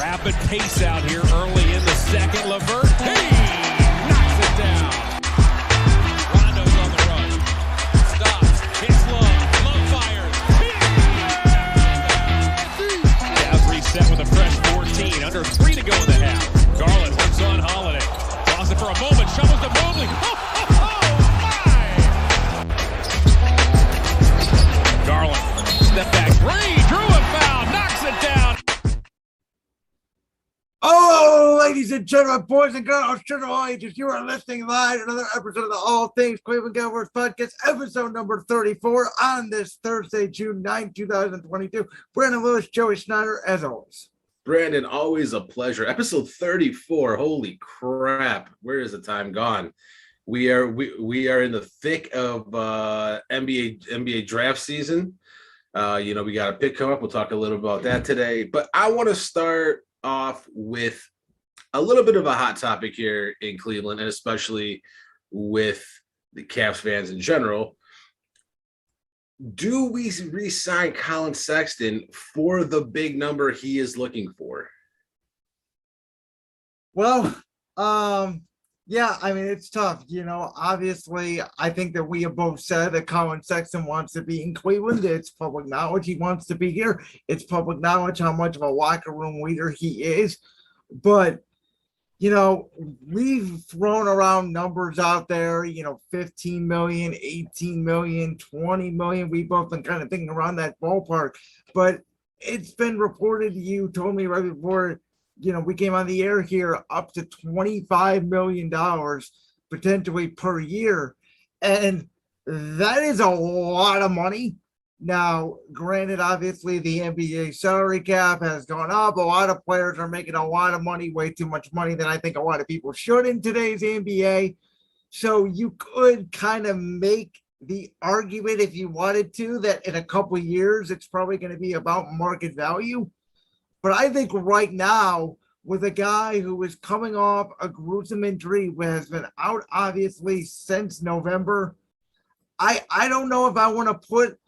Rapid pace out here early in the second. LeVert, hey, knocks it down. Rondo's on the run. Stops, hits Love. Love fires. Cavs reset with a fresh 14. Under 3 to go in the half. Garland works on Holiday. Lost it for a moment. Shovels to Mobley. Garland, step back three, drew a foul, knocks it down. Oh, ladies and gentlemen, boys and girls, children of all ages, you are listening live to another episode of the All Things Cleveland Cavaliers podcast, episode number 34 on this Thursday, June 9, 2022. Brandon Lewis, Joey Schneider, as always. Brandon, always a pleasure. Episode 34. Holy crap. Where is the time gone? We are in the thick of NBA draft season. We got a pick come up. We'll talk a little about that today. But I want to start off with a little bit of a hot topic here in Cleveland, and especially with the Cavs fans in general. Do we re-sign Collin Sexton for the big number he is looking for? Well, yeah, I mean, it's tough. Obviously, I think that we have both said that Collin Sexton wants to be in Cleveland. It's public knowledge he wants to be here. It's public knowledge how much of a locker room leader he is. But, we've thrown around numbers out there, 15 million, 18 million, 20 million. We've both been kind of thinking around that ballpark. But it's been reported, you told me right before we came on the air here, up to $25 million potentially per year. And that is a lot of money. Now, granted, obviously the NBA salary cap has gone up. A lot of players are making a lot of money, way too much money than I think a lot of people should in today's NBA. So you could kind of make the argument, if you wanted to, that in a couple of years, it's probably going to be about market value. But I think right now, with a guy who is coming off a gruesome injury, who has been out obviously since November, I don't know if I want to put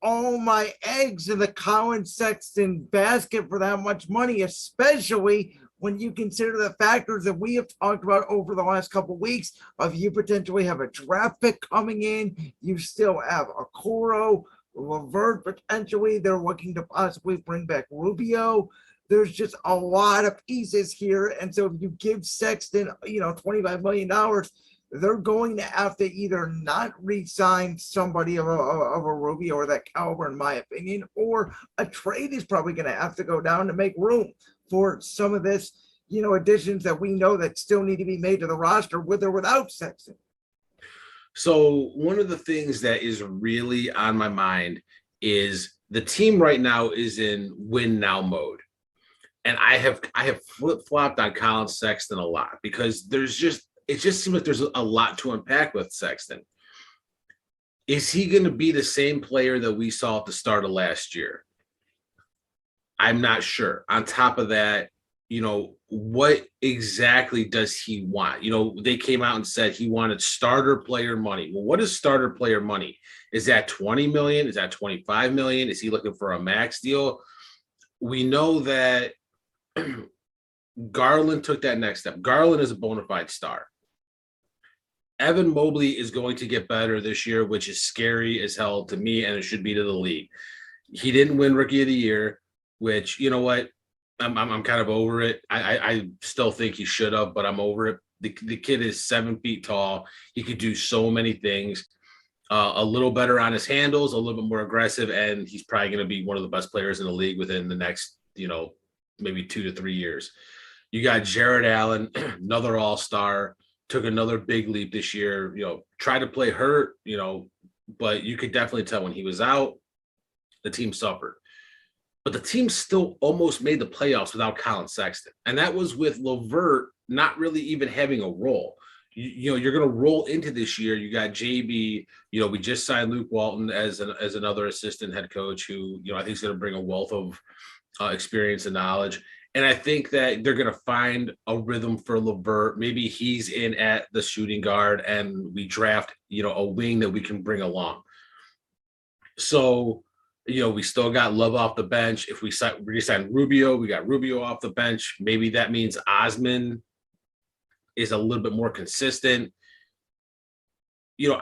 all my eggs in the Collin Sexton basket for that much money, especially when you consider the factors that we have talked about over the last couple of weeks of you potentially have a draft pick coming in, you still have a Okoro, LeVert potentially, they're looking to possibly bring back Rubio. There's just a lot of pieces here. And so if you give Sexton, $25 million, they're going to have to either not re-sign somebody of a Rubio or that caliber, in my opinion, or a trade is probably going to have to go down to make room for some of this, additions that we know that still need to be made to the roster with or without Sexton. So one of the things that is really on my mind is the team right now is in win now mode. And I have flip-flopped on Collin Sexton a lot because it just seems like there's a lot to unpack with Sexton. Is he going to be the same player that we saw at the start of last year? I'm not sure. On top of that, what exactly does he want? They came out and said he wanted starter player money. Well, what is starter player money? Is that 20 million? Is that 25 million? Is he looking for a max deal? We know that Garland took that next step. Garland is a bona fide star. Evan Mobley is going to get better this year, which is scary as hell to me, and it should be to the league. He didn't win Rookie of the Year, which, you know what? I'm kind of over it. I still think he should have, but I'm over it. The kid is 7 feet tall. He could do so many things. A little better on his handles, a little bit more aggressive, and he's probably going to be one of the best players in the league within the next, maybe 2 to 3 years. You got Jared Allen, another all-star, took another big leap this year, tried to play hurt, but you could definitely tell when he was out, the team suffered. But the team still almost made the playoffs without Collin Sexton. And that was with LeVert not really even having a role. You're going to roll into this year. You got JB, we just signed Luke Walton as another assistant head coach who, I think is going to bring a wealth of experience and knowledge. And I think that they're going to find a rhythm for LeVert. Maybe he's in at the shooting guard and we draft, a wing that we can bring along. So We still got Love off the bench. If we resign Rubio, we got Rubio off the bench. Maybe that means Osman is a little bit more consistent.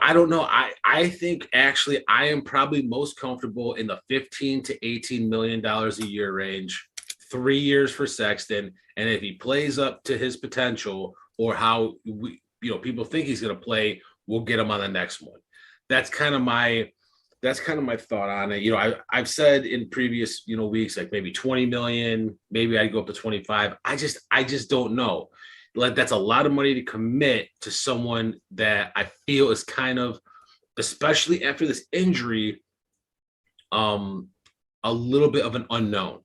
I don't know. I think actually I am probably most comfortable in the $15 to $18 million a year range, 3 years for Sexton. And if he plays up to his potential or how people think he's going to play, we'll get him on the next one. That's kind of my thought on it. I've said in previous, weeks, like maybe 20 million, maybe I'd go up to 25. I just don't know. Like, that's a lot of money to commit to someone that I feel is kind of, especially after this injury, a little bit of an unknown.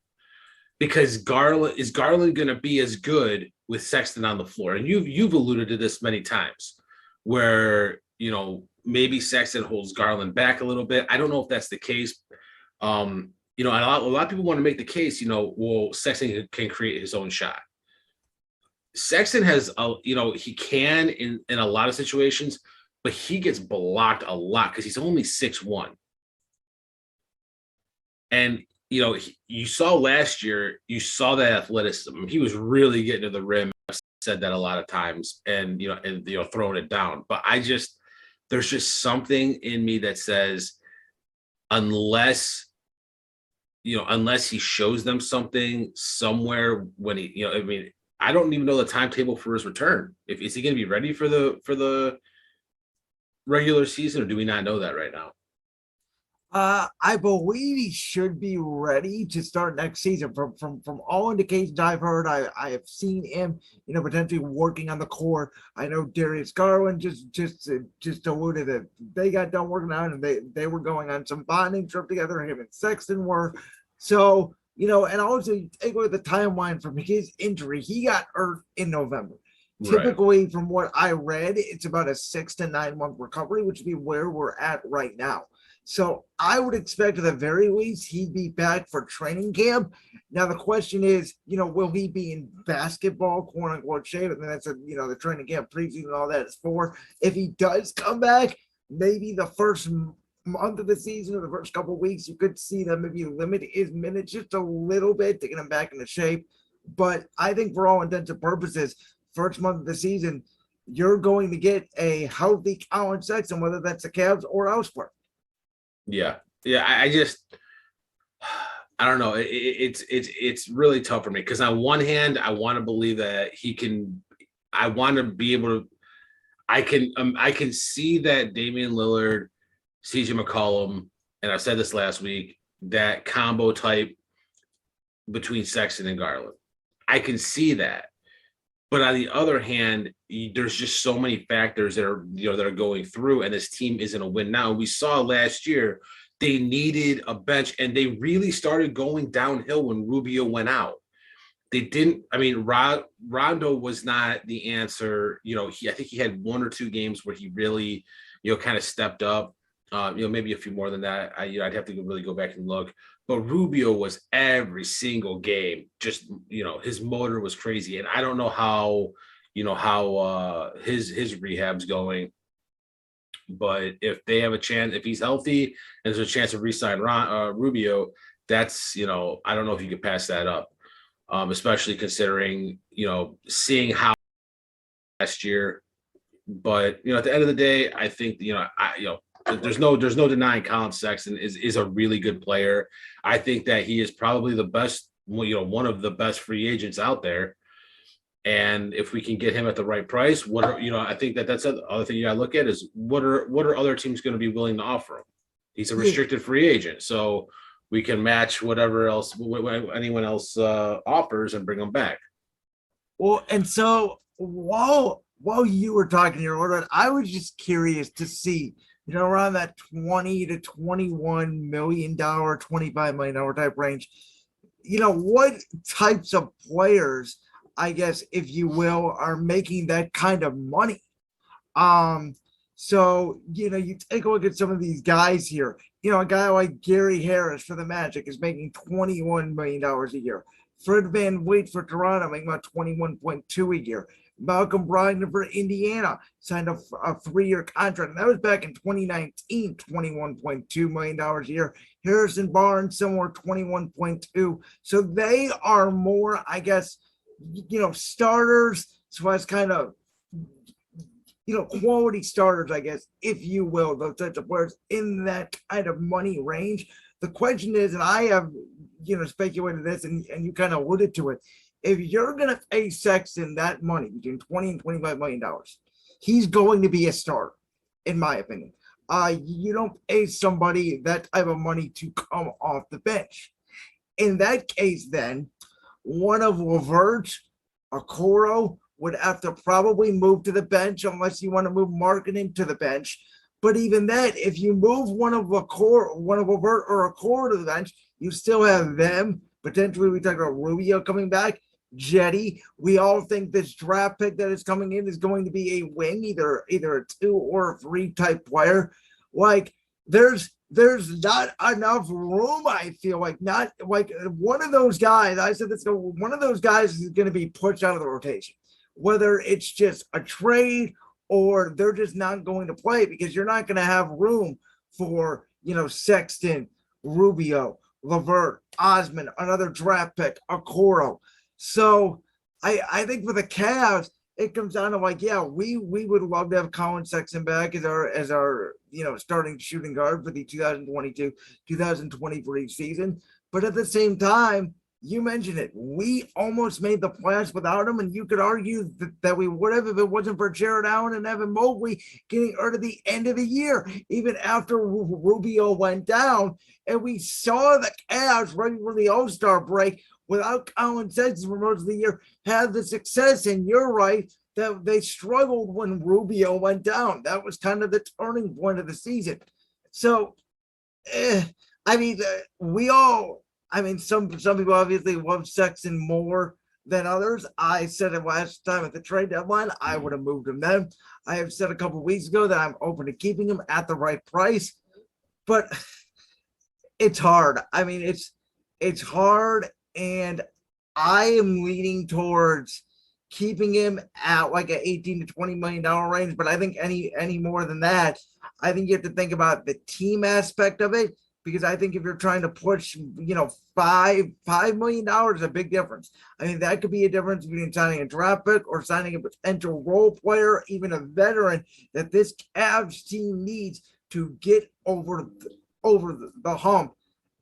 Because is Garland going to be as good with Sexton on the floor? And you've alluded to this many times, where maybe Sexton holds Garland back a little bit. I don't know if that's the case. And a lot of people want to make the case, well, Sexton can create his own shot. Sexton has, he can in a lot of situations, but he gets blocked a lot because he's only 6'1". And, you saw last year, you saw that athleticism. He was really getting to the rim. I've said that a lot of times and throwing it down. But there's just something in me that says, unless he shows them something somewhere when I don't even know the timetable for his return. Is he going to be ready for the regular season, or do we not know that right now? I believe he should be ready to start next season. From all indications I've heard, I have seen him, potentially working on the court. I know Darius Garland just alluded that they got done working on, and they were going on some bonding trip together. Him and Sexton were. So, and also take away the timeline from his injury. He got hurt in November. Right. Typically, from what I read, it's about a 6 to 9 month recovery, which would be where we're at right now. So I would expect at the very least he'd be back for training camp. Now the question is, will he be in basketball, quote unquote, shape? And that's the training camp preseason and all that is for. If he does come back, maybe the first month of the season or the first couple of weeks, you could see them maybe limit his minutes just a little bit to get him back into shape. But I think for all intents and purposes, first month of the season, you're going to get a healthy Collin Sexton, whether that's the Cavs or elsewhere. Yeah. I don't know. It's really tough for me because on one hand, I want to believe that he can. I want to be able to. I can see that Damian Lillard, CJ McCollum, and I said this last week, that combo type between Sexton and Garland. I can see that. But on the other hand, there's just so many factors that are going through, and this team isn't a win now. We saw last year they needed a bench, and they really started going downhill when Rubio went out. They didn't. I mean, Rondo was not the answer. I think he had 1 or 2 games where he really, kind of stepped up. Maybe a few more than that. I'd have to really go back and look. But Rubio was every single game. Just, his motor was crazy. And I don't know how his rehab's going. But if they have a chance, if he's healthy and there's a chance to re-sign Rubio, that's, I don't know if you could pass that up. Especially considering, seeing how last year. But, at the end of the day, I think, there's no denying Collin Sexton is a really good player. I think that he is probably the best, one of the best free agents out there. And if we can get him at the right price, I think that's the other thing you got to look at is what are other teams going to be willing to offer him? He's a restricted free agent, so we can match whatever else anyone else offers and bring him back. Well, and so while you were talking here, I was just curious to see, around that $20 to $21 million, $25 million type range, what types of players, I guess, if you will, are making that kind of money. So, you take a look at some of these guys here. A guy like Gary Harris for the Magic is making $21 million a year. Fred VanVleet for Toronto making about $21.2 a year. Malcolm Brogdon for Indiana signed a 3-year contract. And that was back in 2019, $21.2 million a year. Harrison Barnes, somewhere 21.2. So they are more, I guess, starters. So as kind of, quality starters, I guess, if you will, those types of players in that kind of money range. The question is, and I have, speculated this, and you kind of alluded to it. If you're going to pay Sexton that money, between $20 and $25 million, he's going to be a starter, in my opinion. You don't pay somebody that type of money to come off the bench. In that case, then, one of LeVert, Okoro, would have to probably move to the bench unless you want to move Markkanen to the bench. But even that, if you move one of LeVert or Okoro to the bench, you still have them. Potentially, we talk about Rubio coming back. Jetty. We all think this draft pick that is coming in is going to be a wing, either a 2 or a 3 type player. Like, there's not enough room, I feel like. Not like one of those guys, I said this, one of those guys is going to be pushed out of the rotation. Whether it's just a trade or they're just not going to play, because you're not going to have room for, Sexton, Rubio, LeVert, Osman, another draft pick, Okoro. So I think for the Cavs, it comes down to like, yeah, we would love to have Collin Sexton back as our starting shooting guard for the 2022-2023 season. But at the same time, you mentioned it. We almost made the playoffs without him, and you could argue that we would have if it wasn't for Jared Allen and Evan Mobley getting hurt at the end of the year, even after Rubio went down. And we saw the Cavs right before the All-Star break, without Collin Sexton for most of the year, had the success. And you're right that they struggled when Rubio went down. That was kind of the turning point of the season. So, some people obviously love Sexton more than others. I said it last time at the trade deadline, I would have moved him then. I have said a couple of weeks ago that I'm open to keeping him at the right price, but it's hard. It's hard, and I am leaning towards keeping him at like an $18 to $20 million range. But I think any more than that, I think you have to think about the team aspect of it. Because I think if you're trying to push, $5 million is a big difference. That could be a difference between signing a draft pick or signing a potential role player, even a veteran that this Cavs team needs to get over the hump.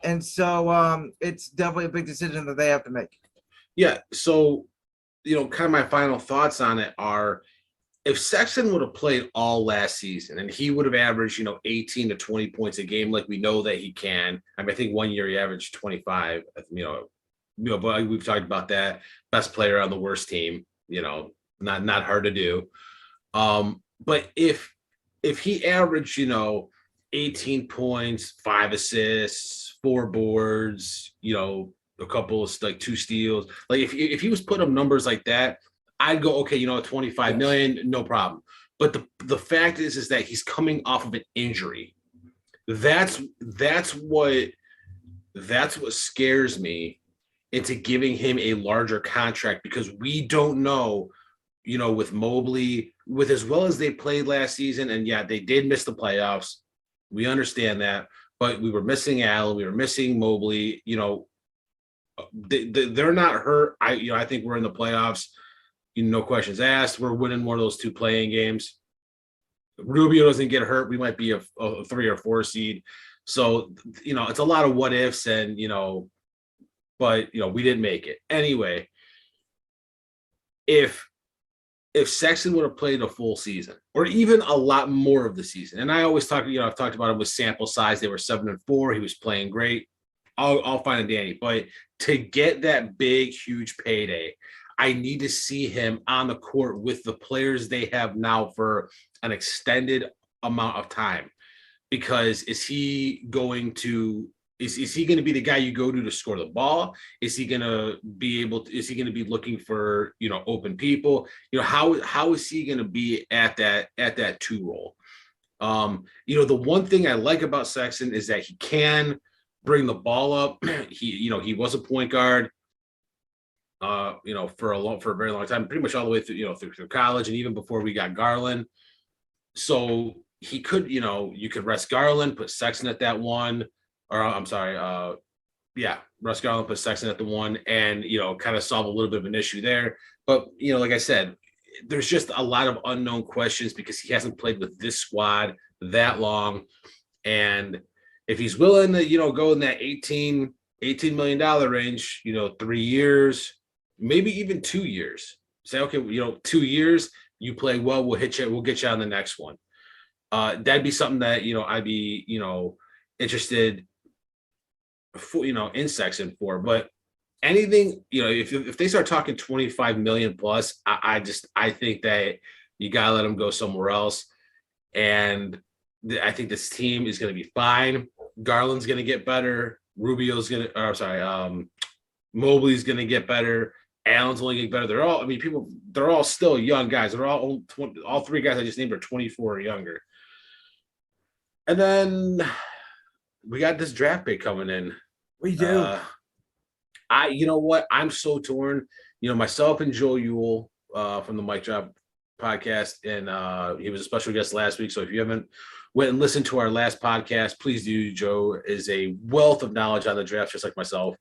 And so it's definitely a big decision that they have to make. Yeah. So, kind of my final thoughts on it are, if Sexton would have played all last season and he would have averaged, 18 to 20 points a game, like we know that he can. I think 1 year he averaged 25, but we've talked about that. Best player on the worst team, not hard to do. But if he averaged, 18 points, 5 assists, 4 boards, a couple of 2 steals, like if he was putting up numbers like that, I'd go, okay, 25 million, no problem. But the fact is that he's coming off of an injury. That's what scares me into giving him a larger contract, because we don't know, with Mobley, with as well as they played last season, and yeah, they did miss the playoffs. We understand that, but we were missing Allen, we were missing Mobley. They're not hurt. I think we're in the playoffs. No questions asked. We're winning one of those 2 playing games. Rubio doesn't get hurt, we might be a 3 or 4 seed. So, it's a lot of what ifs, and, but, we didn't make it. Anyway, if Sexton would have played a full season, or even a lot more of the season, and I always talk, I've talked about it with sample size, they were 7-4, he was playing great. I'll find a Danny, but to get that big, huge payday, I need to see him on the court with the players they have now for an extended amount of time. Because is he going to be the guy you go to score the ball? Is he going to be looking for, open people? How is he going to be at that 2 role? The one thing I like about Sexton is that he can bring the ball up. He was a point guard. for a very long time, pretty much all the way through, through college and even before we got Garland. So he could, you could rest Garland, put Sexton at that one, or I'm sorry, rest Garland, put Sexton at the one, and kind of solve a little bit of an issue there. But like I said, there's just a lot of unknown questions because he hasn't played with this squad that long. And if he's willing to, go in that $18 million range, 3 years, maybe even 2 years, say, okay, 2 years, you play well, we'll get you on the next one. That'd be something that, I'd be, interested for, in Sexton for. But anything, if they start talking 25 million plus, I think that you gotta let them go somewhere else. And I think this team is going to be fine. Garland's going to get better. Mobley's going to get better. Allen's only getting better. They're all still young guys. They're all 3 guys I just named are 24 or younger. And then we got this draft pick coming in. We do. You know what? I'm so torn. Myself and Joe Ewell from the Mic Drop podcast, and he was a special guest last week. So if you haven't went and listened to our last podcast, please do. Joe is a wealth of knowledge on the draft, just like myself.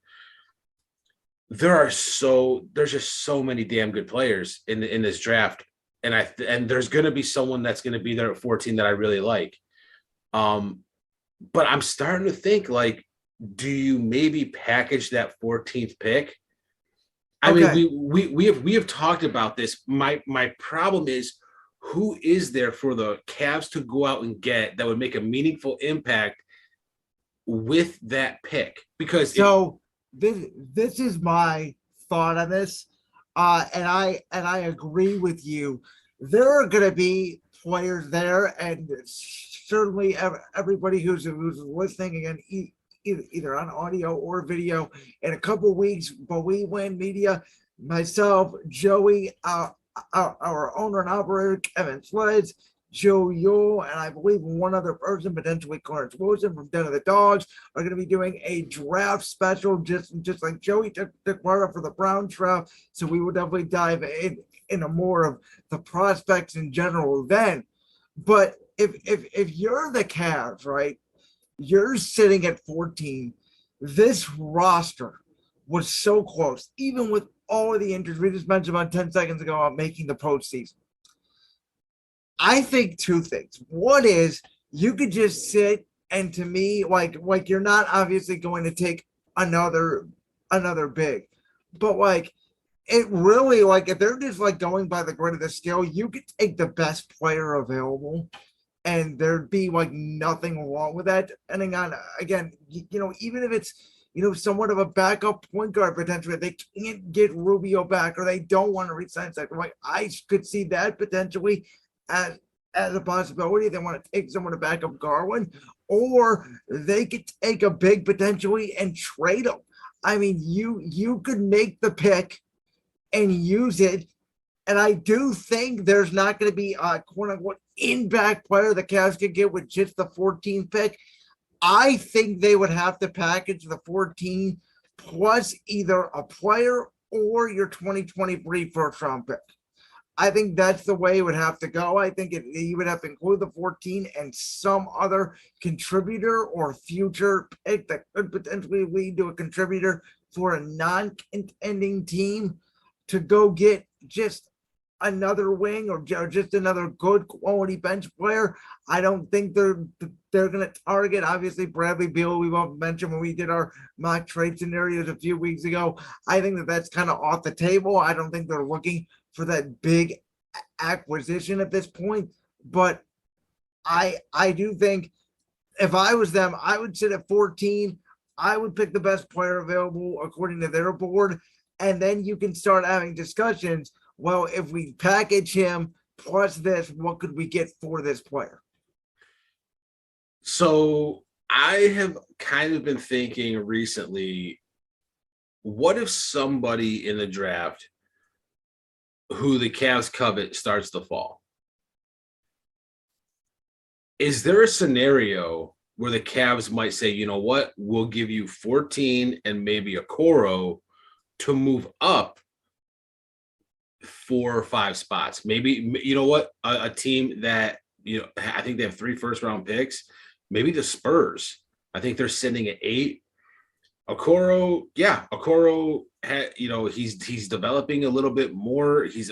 There's just so many damn good players in this draft, and there's going to be someone that's going to be there at 14 that I really like. But I'm starting to think, like, do you maybe package that 14th pick? I mean, we have talked about this. My problem is, who is there for the Cavs to go out and get that would make a meaningful impact with that pick? Because this is my thought on this, and I agree with you. There are going to be players there, and certainly everybody who's listening again, either on audio or video, in a couple of weeks, but we win media, myself, Joey, our owner and operator, Kevin Sledge, Joe Yule, and I believe one other person, potentially Clarence Wilson from Den of the Dogs, are going to be doing a draft special, just like Joey took part of for the Brown draft. So we will definitely dive into more of the prospects in general then. But if you're the Cavs, right, you're sitting at 14. This roster was so close, even with all of the injuries we just mentioned about 10 seconds ago about making the postseason. I think 2 things. One is you could just sit, and to me, like you're not obviously going to take another big, but like it really, like, if they're just like going by the grid of the scale, you could take the best player available, and there'd be like nothing wrong with that. Depending on, again, even if it's somewhat of a backup point guard potentially, they can't get Rubio back or they don't want to resign Sexton. Like, I could see that potentially as a possibility. They want to take someone to back up Garland, or they could take a big potentially and trade them. I mean, you could make the pick and use it. And I do think there's not going to be a quote-unquote in-back player the Cavs could get with just the 14th pick. I think they would have to package the 14 plus either a player or your 2023 first-round pick. I think that's the way it would have to go. I think you would have to include the 14 and some other contributor or future pick that could potentially lead to a contributor for a non-contending team to go get just another wing or just another good quality bench player. I don't think they're going to target, obviously, Bradley Beal. We won't mention when we did our mock trade scenarios a few weeks ago. I think that's kind of off the table. I don't think they're looking for that big acquisition at this point. But I do think if I was them, I would sit at 14. I would pick the best player available according to their board. And then you can start having discussions. Well, if we package him plus this, what could we get for this player? So I have kind of been thinking recently, what if somebody in the draft who the Cavs covet starts to fall? Is there a scenario where the Cavs might say, you know what, we'll give you 14 and maybe a Coro to move up 4 or 5 spots. Maybe, you know what, a team that, I think they have 3 first-round picks. Maybe the Spurs. I think they're sitting at 8. Okoro, he's developing a little bit more. He's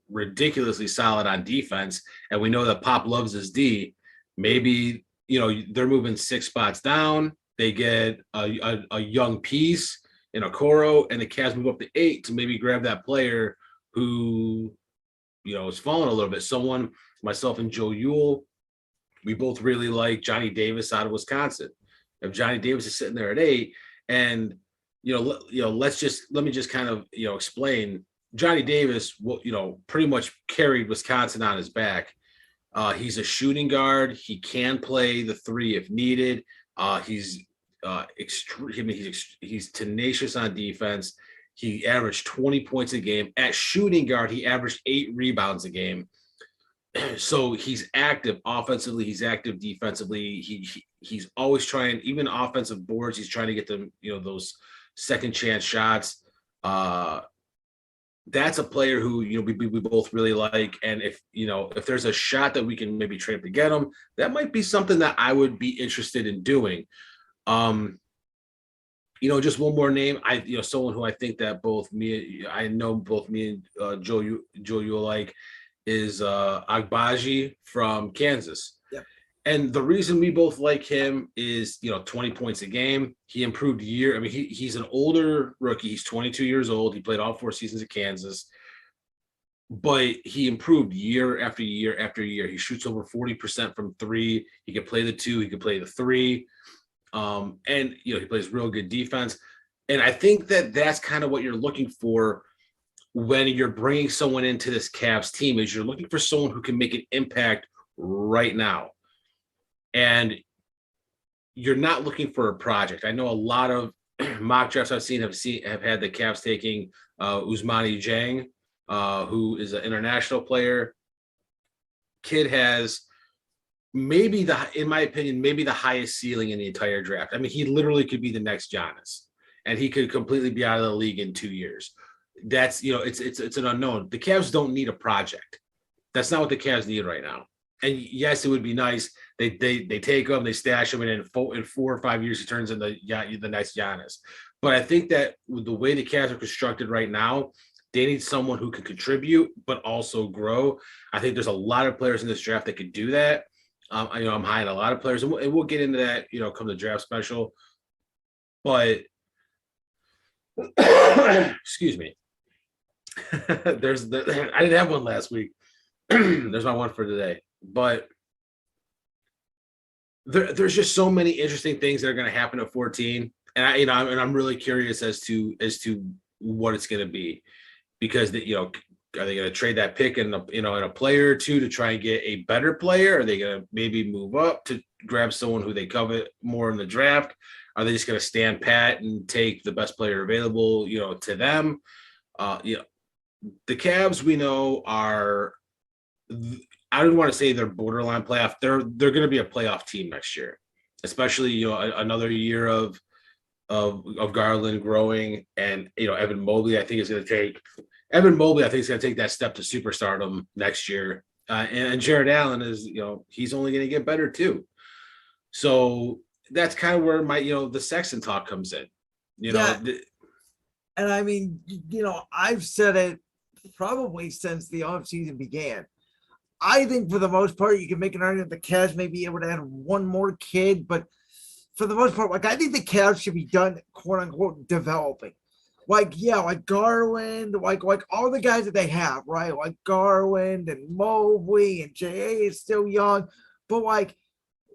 ridiculously solid on defense, and we know that Pop loves his D. Maybe, they're moving 6 spots down. They get a young piece in Okoro, and the Cavs move up to 8 to maybe grab that player who, is falling a little bit. Someone, myself and Joe Yule, we both really like Johnny Davis out of Wisconsin. If Johnny Davis is sitting there at 8, and let me just kind of explain. Johnny Davis, pretty much carried Wisconsin on his back. He's a shooting guard. He can play the 3 if needed. He's tenacious on defense. He averaged 20 points a game. At shooting guard, he averaged 8 rebounds a game. So he's active offensively. He's active defensively. He's always trying, even offensive boards, he's trying to get them, those second chance shots. That's a player who, we both really like. And if there's a shot that we can maybe trade to get him, that might be something that I would be interested in doing. Just one more name. Someone who I think that both me and Joe you like is Agbaji from Kansas. Yep. And the reason we both like him is, 20 points a game. He improved he's an older rookie. He's 22 years old. He played all 4 seasons at Kansas, but he improved year after year after year. He shoots over 40% from 3. He can play the 2. He can play the 3. And he plays real good defense. And I think that that's kind of what you're looking for when you're bringing someone into this Cavs team, is you're looking for someone who can make an impact right now. And you're not looking for a project. I know a lot of mock drafts I've seen have had the Cavs taking Ousmane Dieng, who is an international player. Kid has in my opinion, maybe the highest ceiling in the entire draft. I mean, he literally could be the next Giannis, and he could completely be out of the league in 2 years. That's, it's an unknown. The Cavs don't need a project. That's not what the Cavs need right now. And yes, it would be nice. They take him, they stash him, and in 4 or 5 years, he turns into the next Giannis. But I think that with the way the Cavs are constructed right now, they need someone who can contribute but also grow. I think there's a lot of players in this draft that could do that. I'm high on a lot of players, and we'll get into that, come the draft special. But excuse me. I didn't have one last week. There's my one for today. But there's just so many interesting things that are going to happen at 14, and I'm really curious as to what it's going to be, because are they going to trade that pick in a player or two to try and get a better player? Are they going to maybe move up to grab someone who they covet more in the draft? Are they just going to stand pat and take the best player available, to them? The Cavs, we know, are, I don't want to say they're borderline playoff. They're going to be a playoff team next year, especially, another year of Garland growing, and, Evan Mobley, I think is going to take that step to superstardom next year. And Jared Allen is, he's only going to get better too. So that's kind of where my, the Sexton talk comes in, and I mean, I've said it probably since the offseason began. I think for the most part, you can make an argument the Cavs may be able to add one more kid, but for the most part, I think the Cavs should be done, quote unquote, developing. Like Garland, like all the guys that they have, right? Like Garland and Mobley and J.A. is still young, but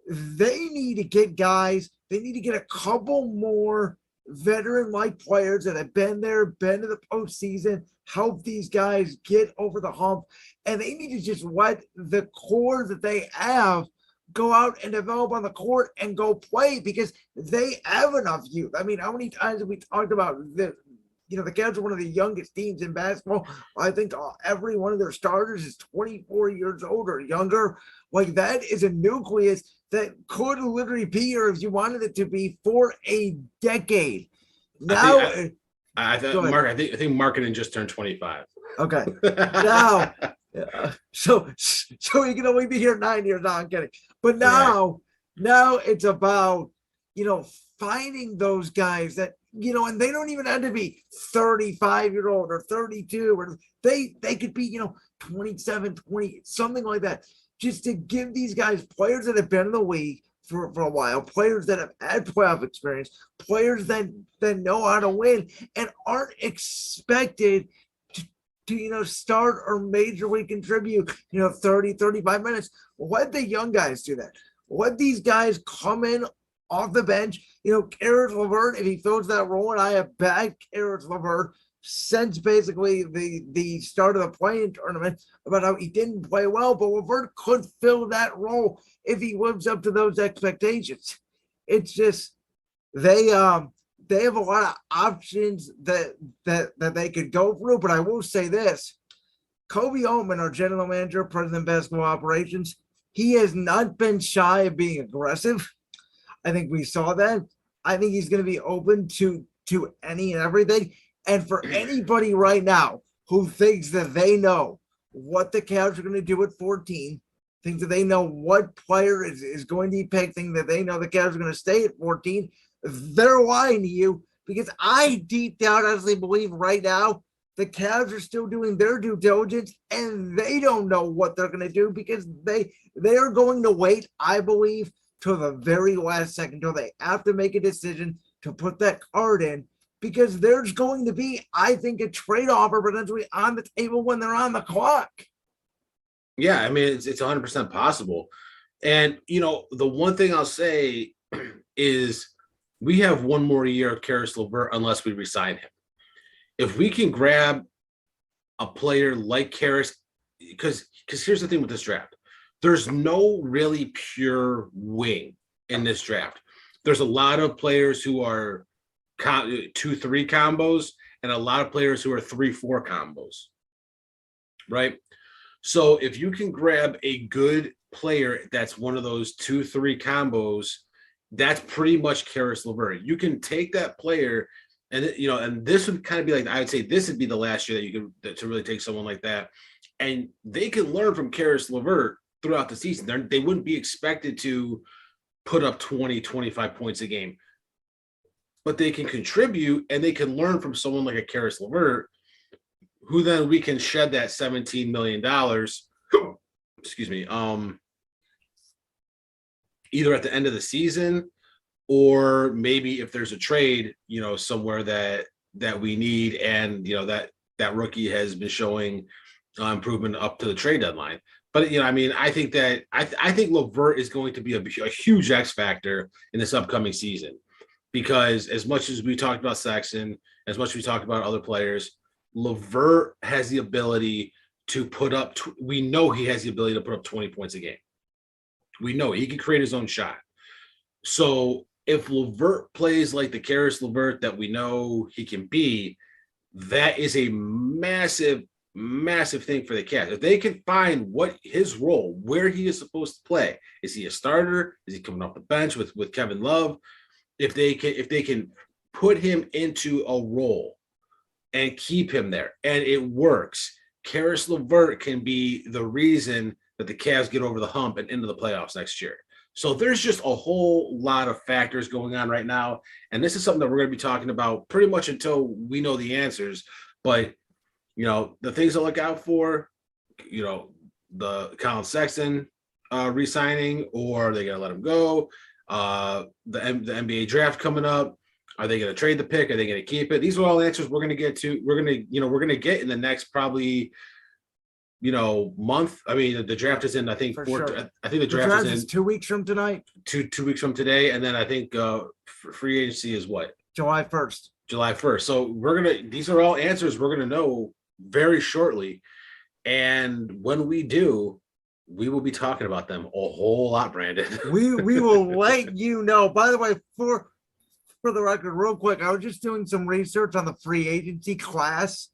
they need to get guys. They need to get a couple more veteran-like players that have been there, been to the postseason, help these guys get over the hump, and they need to just let the core that they have go out and develop on the court and go play, because they have enough youth. I mean, how many times have we talked about the Cavs are one of the youngest teams in basketball. I think every one of their starters is 24 years old or younger. That is a nucleus that could literally be, or if you wanted it to be, for a decade. Now, Go ahead. Mark. I think marketing just turned 25. Okay. Now, so you can only be here 9 years. No, I'm kidding. But now it's about, finding those guys that, and they don't even have to be 35-year-old or 32, or they could be, 27, 20, something like that. Just to give these guys, players that have been in the league for a while, players that have had playoff experience, players that know how to win and aren't expected to start or majorly contribute, 30, 35 minutes. Let the young guys do that. Let these guys come in off the bench. Caris LeVert, if he fills that role, and I have backed Caris LeVert since basically the start of the playing tournament about how he didn't play well, but LeVert could fill that role if he lives up to those expectations. It's just they have a lot of options that they could go through. But I will say this: Kobe Altman, our general manager, president of basketball operations, he has not been shy of being aggressive. I think we saw that. I think he's going to be open to any and everything. And for anybody right now who thinks that they know what the Cavs are going to do at 14, thinks that they know what player is going to be picked, think that they know the Cavs are going to stay at 14, they're lying to you, because I deep down honestly believe right now the Cavs are still doing their due diligence and they don't know what they're going to do, because they are going to wait, I believe, till the very last second, till they have to make a decision to put that card in, because there's going to be, I think, a trade offer potentially on the table when they're on the clock. Yeah, I mean, it's 100% possible. And, the one thing I'll say is we have one more year of Caris LeVert unless we resign him. If we can grab a player like Caris, because here's the thing with this draft. There's no really pure wing in this draft. There's a lot of players who are 2-3 combos and a lot of players who are 3-4 combos, right? So if you can grab a good player that's one of those 2-3 combos, that's pretty much Caris LeVert. You can take that player, and and this would kind of be like, I would say this would be the last year that you could to really take someone like that, and they can learn from Caris LeVert throughout the season. They wouldn't be expected to put up 20, 25 points a game, but they can contribute and they can learn from someone like a Caris LeVert, who then we can shed that $17 million, excuse me, either at the end of the season, or maybe if there's a trade, somewhere that we need, and that rookie has been showing improvement up to the trade deadline. But I think that I think LeVert is going to be a huge X factor in this upcoming season, because as much as we talked about Sexton, as much as we talked about other players, LeVert has the ability to put up. We know he has the ability to put up 20 points a game. We know he can create his own shot. So if LeVert plays like the Caris LeVert that we know he can be, that is a massive, massive thing for the Cavs. If they can find what his role, where he is supposed to play, is he a starter? Is he coming off the bench with Kevin Love? If they can put him into a role and keep him there, and it works, Caris LeVert can be the reason that the Cavs get over the hump and into the playoffs next year. So there's just a whole lot of factors going on right now. And this is something that we're going to be talking about pretty much until we know the answers. But, the things to look out for, the Collin Sexton re-signing, or are they going to let him go? The NBA draft coming up. Are they going to trade the pick? Are they going to keep it? These are all answers we're going to get to. We're going to get in the next probably month. I mean, the draft is in, I think, Sure. I think the draft is in 2 weeks from tonight. 2 weeks from today. And then I think free agency is what? July 1st. July 1st. So these are all answers we're going to know very shortly. And when we do, we will be talking about them a whole lot, Brandon. we will let you know. By the way, for the record, real quick, I was just doing some research on the free agency class.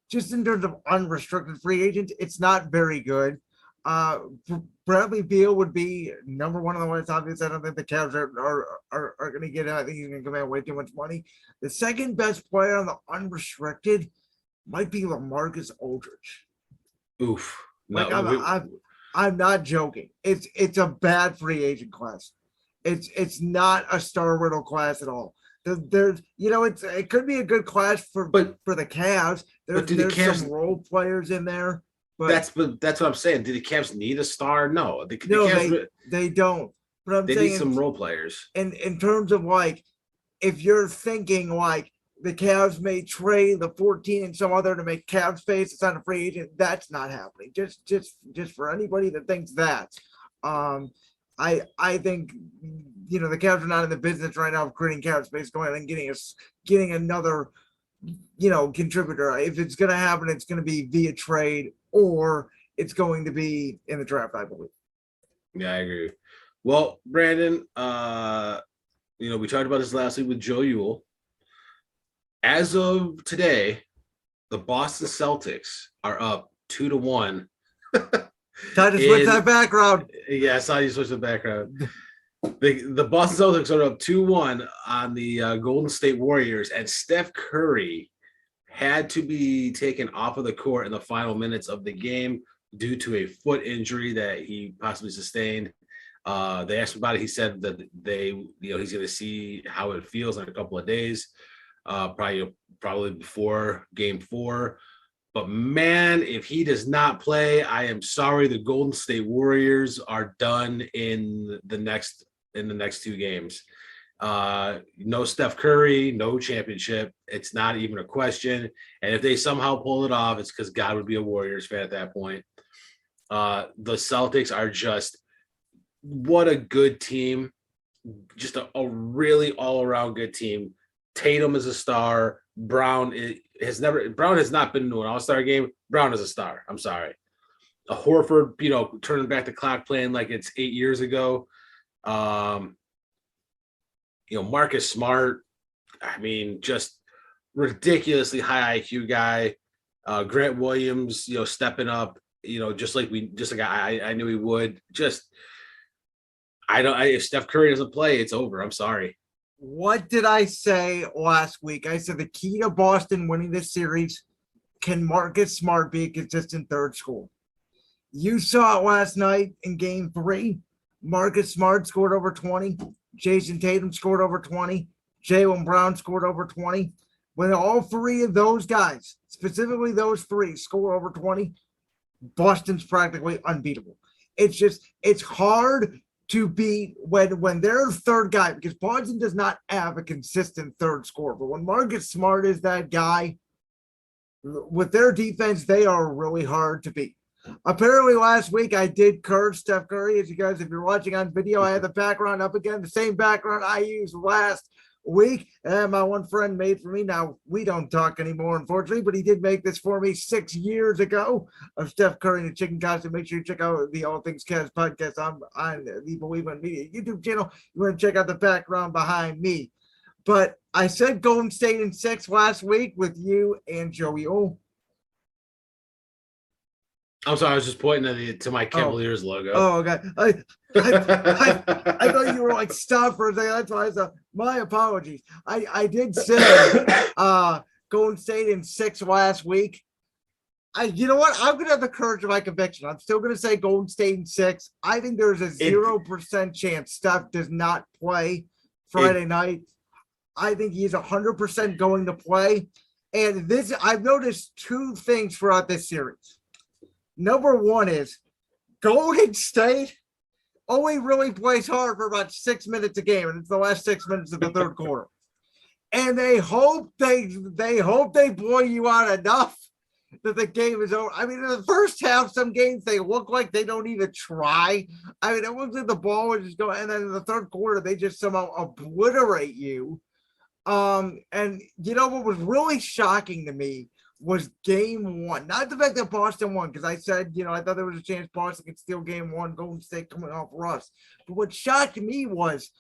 Just in terms of unrestricted free agents, it's not very good. Bradley Beal would be number one on the West. Obviously, I don't think the Cavs are going to get him. I think he's going to command way too much money. The second best player on the unrestricted might be LaMarcus Aldridge. Oof. Like No, I'm not joking. It's a bad free agent class. It's not a star riddle class at all. There's it could be a good class for the Cavs. There's some role players in there. But that's what I'm saying. Do the Cavs need a star? No, they don't. But I'm they saying need some role players. In terms of like, if you're thinking like the Cavs may trade the 14 and some other to make Cavs space, it's on a free agent. That's not happening. Just for anybody that thinks that. I think the Cavs are not in the business right now of creating Cavs space, going out and getting another contributor. If it's going to happen, it's going to be via trade or it's going to be in the draft, I believe. Yeah, I agree. Well, Brandon, we talked about this last week with Joe Ewell. As of today, the Boston Celtics are up 2-1. Time to switch that background. Yeah, I saw you switch the background. The Boston Celtics are up 2-1 on the Golden State Warriors, and Steph Curry had to be taken off of the court in the final minutes of the game due to a foot injury that he possibly sustained. They asked him about it. He said that he's going to see how it feels in a couple of days, probably before Game 4. But man, if he does not play, I am sorry. The Golden State Warriors are done in the next 2 games. No Steph Curry, no championship. It's not even a question. And if they somehow pull it off, it's because God would be a Warriors fan at that point. The Celtics are just, what a good team. Just a really all-around good team. Tatum is a star. Brown has not been to an all-star game. Brown is a star. I'm sorry. A Horford, turning back the clock, playing like it's 8 years ago. Marcus Smart, I mean, just ridiculously high IQ guy. Grant Williams, stepping up, just like I knew he would. If Steph Curry doesn't play, it's over. I'm sorry. What did I say last week? I said the key to Boston winning this series, can Marcus Smart be a consistent third scorer? You saw it last night in Game 3. Marcus Smart scored over 20. Jason Tatum scored over 20. Jaylen Brown scored over 20. When all three of those guys, specifically those three, score over 20, Boston's practically unbeatable. It's hard to beat when they're third guy, because Boston does not have a consistent third scorer. But when Marcus Smart is that guy, with their defense, they are really hard to beat. Apparently last week I did curse Steph Curry. As you guys, if you're watching on video, I had the background up again, the same background I used last week. And my one friend made for me. Now, we don't talk anymore, unfortunately, but he did make this for me 6 years ago of Steph Curry and the chicken costume. Make sure you check out the All Things Cavs podcast on the Believe in Media YouTube channel. You want to check out the background behind me. But I said Golden State in 6 last week with you and Joey O. I'm sorry, I was just pointing to my Cavaliers logo. Oh, okay. I thought you were like stop for a second. That's why I said my apologies. I did say Golden State in 6 last week. You know what? I'm gonna have the courage of my conviction. I'm still gonna say Golden State in 6. I think there's a 0% chance Steph does not play Friday night. I think he's 100% going to play. And I've noticed 2 things throughout this series. Number 1 is Golden State only really plays hard for about 6 minutes a game, and it's the last 6 minutes of the third quarter. And they hope they blow you out enough that the game is over. I mean, in the first half, some games they look like they don't even try. I mean, it looks like the ball was just going, and then in the third quarter, they just somehow obliterate you. And what was really shocking to me was Game 1. Not the fact that Boston won, because I said, I thought there was a chance Boston could steal Game 1, Golden State coming off rust. But what shocked me was,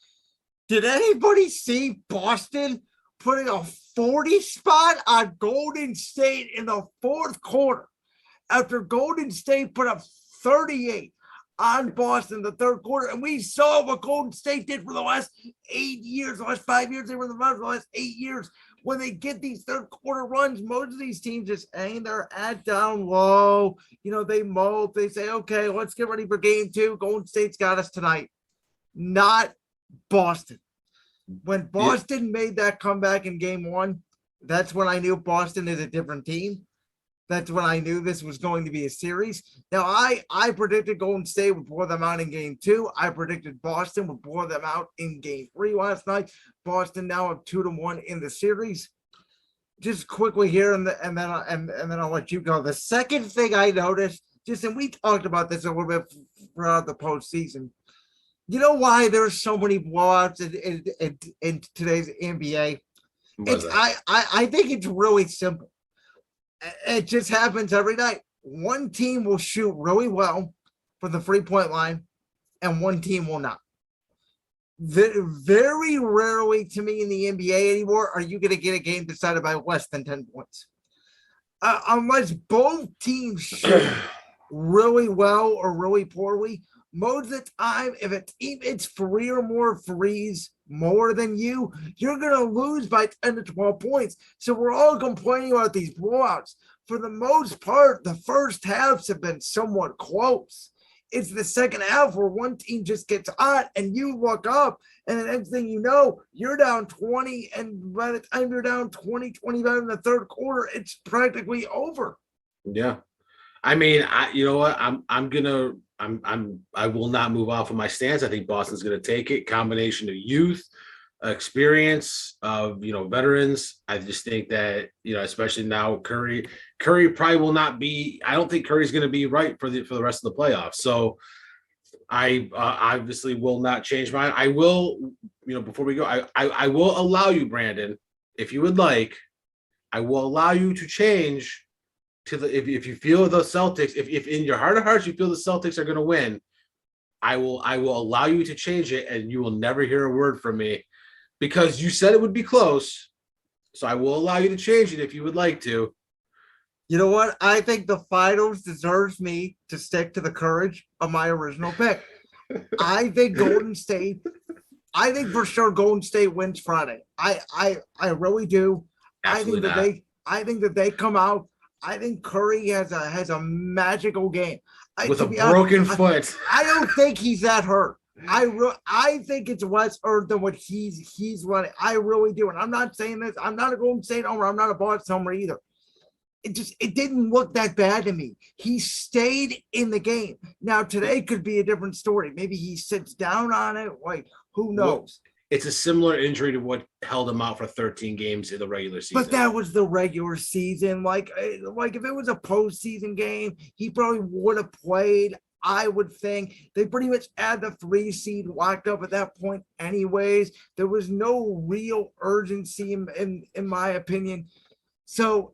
did anybody see Boston putting a 40 spot on Golden State in the fourth quarter after Golden State put up 38 on Boston the third quarter. And we saw what Golden State did for the last 8 years, the last 5 years. They were in the finals the last 8 years. When they get these third quarter runs, most of these teams just hang their head down low. They mope. They say, okay, let's get ready for game 2. Golden State's got us tonight. Not Boston. When Boston made that comeback in game 1, that's when I knew Boston is a different team. That's when I knew this was going to be a series. Now, I predicted Golden State would blow them out in game 2. I predicted Boston would blow them out in game 3 last night. Boston now up 2-1 in the series. Just quickly here, and then I'll let you go. The second thing I noticed, and we talked about this a little bit throughout the postseason. You know why there's so many blowouts in today's NBA? I think it's really simple. It just happens every night. One team will shoot really well from the 3-point line, and one team will not. Very rarely to me in the NBA anymore are you going to get a game decided by less than 10 points. Unless both teams shoot really well or really poorly, most of the time, if it's 3 or more threes more than you're going to lose by 10 to 12 points. So we're all complaining about these blowouts. For the most part, the first halves have been somewhat close. It's the second half where one team just gets hot and you look up, and the next thing you know, you're down 20, and by the time you're down 20, 25 in the third quarter, it's practically over. Yeah. I mean, you know what? I will not move off of my stance. I think Boston's going to take it. Combination of youth, experience, of veterans. I just think that especially now Curry probably will not be. I don't think Curry's going to be right for the rest of the playoffs. So I obviously will not change mine. I will, before we go, I will allow you, Brandon, if you would like, I will allow you to change. If you feel the Celtics, if in your heart of hearts you feel the Celtics are going to win, I will allow you to change it, and you will never hear a word from me, because you said it would be close. So I will allow you to change it if you would like to. You know what? I think the finals deserves me to stick to the courage of my original pick. I think Golden State. I think for sure Golden State wins Friday. I really do. Absolutely I think that they come out. I think Curry has a magical game. With a broken foot. I don't think he's that hurt. I think it's less hurt than what he's running. I really do. And I'm not saying this. I'm not a Golden State homer. I'm not a Boston homer either. It didn't look that bad to me. He stayed in the game. Now today could be a different story. Maybe he sits down on it. Like, who knows? It's a similar injury to what held him out for 13 games in the regular season. But that was the regular season. Like if it was a postseason game, he probably would have played. I would think they pretty much had the 3 seed locked up at that point anyways. There was no real urgency in my opinion. So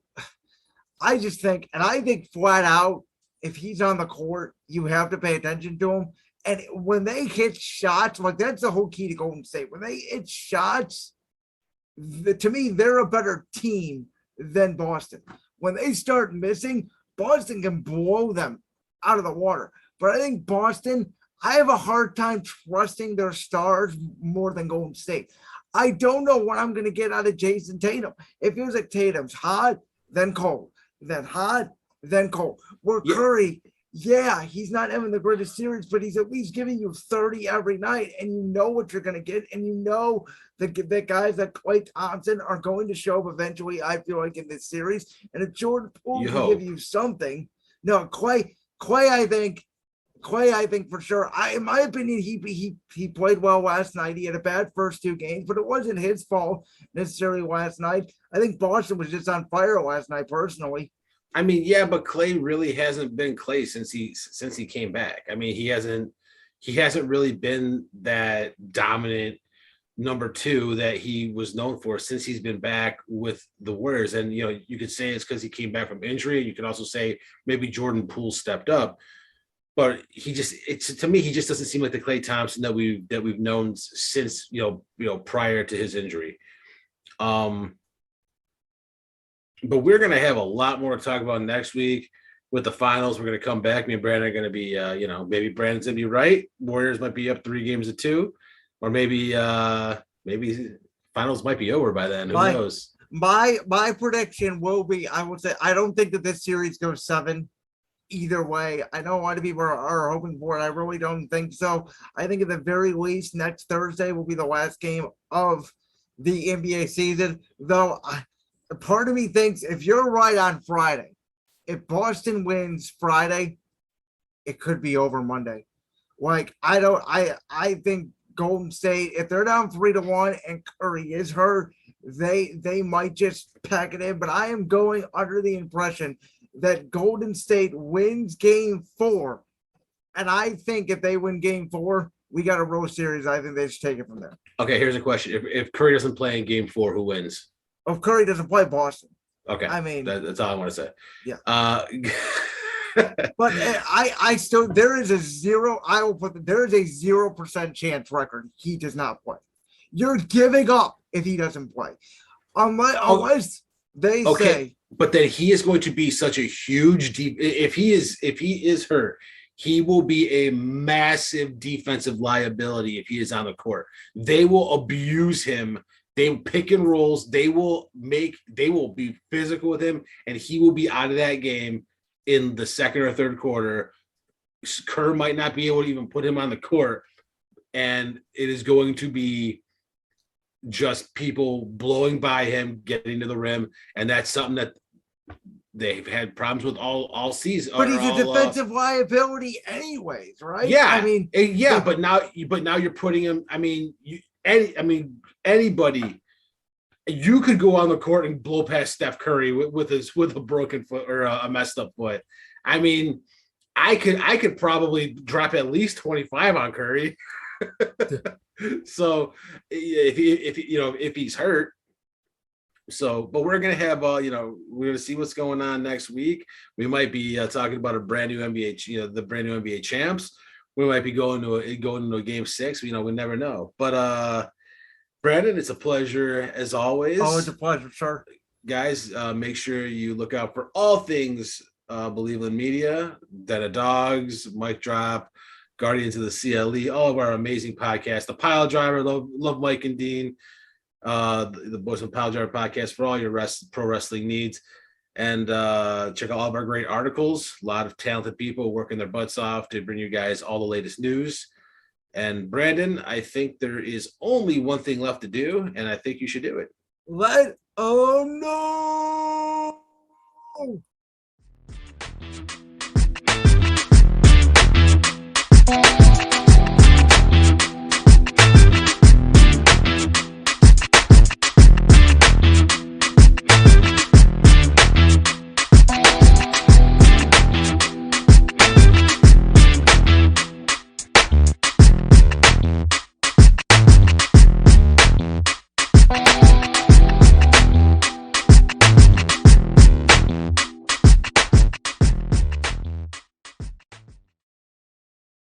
I just think, and I think flat out, if he's on the court, you have to pay attention to him. And when they hit shots, like that's the whole key to Golden State. When they hit shots, to me, they're a better team than Boston. When they start missing, Boston can blow them out of the water. But I think Boston, I have a hard time trusting their stars more than Golden State. I don't know what I'm going to get out of Jason Tatum. It feels like Tatum's hot, then cold, then hot, then cold. Where Curry, he's not having the greatest series, but he's at least giving you 30 every night, and you know what you're going to get, and you know the guys like Klay Thompson are going to show up eventually, I feel like, in this series. And if Jordan Poole can give you something, no, Klay, I think for sure. In my opinion, he played well last night. He had a bad first 2 games, but it wasn't his fault necessarily last night. I think Boston was just on fire last night, personally. I mean, yeah, but Klay really hasn't been Klay since he came back. I mean, he hasn't really been that dominant number 2 that he was known for since he's been back with the Warriors. And you could say it's because he came back from injury. You could also say maybe Jordan Poole stepped up. But to me, he just doesn't seem like the Klay Thompson that we've known since prior to his injury. But we're gonna have a lot more to talk about next week. with the finals. We're going to come back. Me and Brandon are going to be, maybe Brandon's going to be right. Warriors might be up 3-2, or maybe finals might be over by then. Who knows? My prediction will be, I would say, I don't think that this series goes 7 either way. I know a lot of people are hoping for it. I really don't think so. I think at the very least, next Thursday will be the last game of the NBA season. Though, part of me thinks if you're right on Friday, if Boston wins Friday, it could be over Monday. Like, I think Golden State, if they're down 3-1 and Curry is hurt, they might just pack it in. But I am going under the impression that Golden State wins game 4. And I think if they win game 4, we got a road series. I think they just take it from there. Okay, here's a question. If Curry doesn't play in game 4, who wins? If Curry doesn't play Boston. Okay. I mean, that's all I want to say. Yeah. But I still, there is a 0% chance record he does not play. You're giving up if he doesn't play. Unless they say. But then he is going to be such a huge if he is hurt, he will be a massive defensive liability if he is on the court. They will abuse him. They will pick and rolls. They will be physical with him, and he will be out of that game in the second or third quarter. Kerr might not be able to even put him on the court, and it is going to be just people blowing by him, getting to the rim, and that's something that they've had problems with all season. But he's a defensive liability, anyways, right? Yeah, I mean, but now you're putting him. Anybody, you could go on the court and blow past Steph Curry with a broken foot or a messed up foot. I mean, I could probably drop at least 25 on Curry. So if he's hurt. So, but we're gonna have we're gonna see what's going on next week. We might be talking about a brand new NBA, the brand new NBA champs. We might be going into a game 6. We never know. But Brandon, it's a pleasure as always. Always a pleasure, sir. Guys, make sure you look out for all things Believe in Media, Den of Dogs, Mic Drop, Guardians of the CLE, all of our amazing podcasts. The Pile Driver, love Mike and Dean. The Boys from Pile Driver podcast for all your pro wrestling needs. And check out all of our great articles. A lot of talented people working their butts off to bring you guys all the latest news. And Brandon, I think there is only one thing left to do, and I think you should do it. Oh no!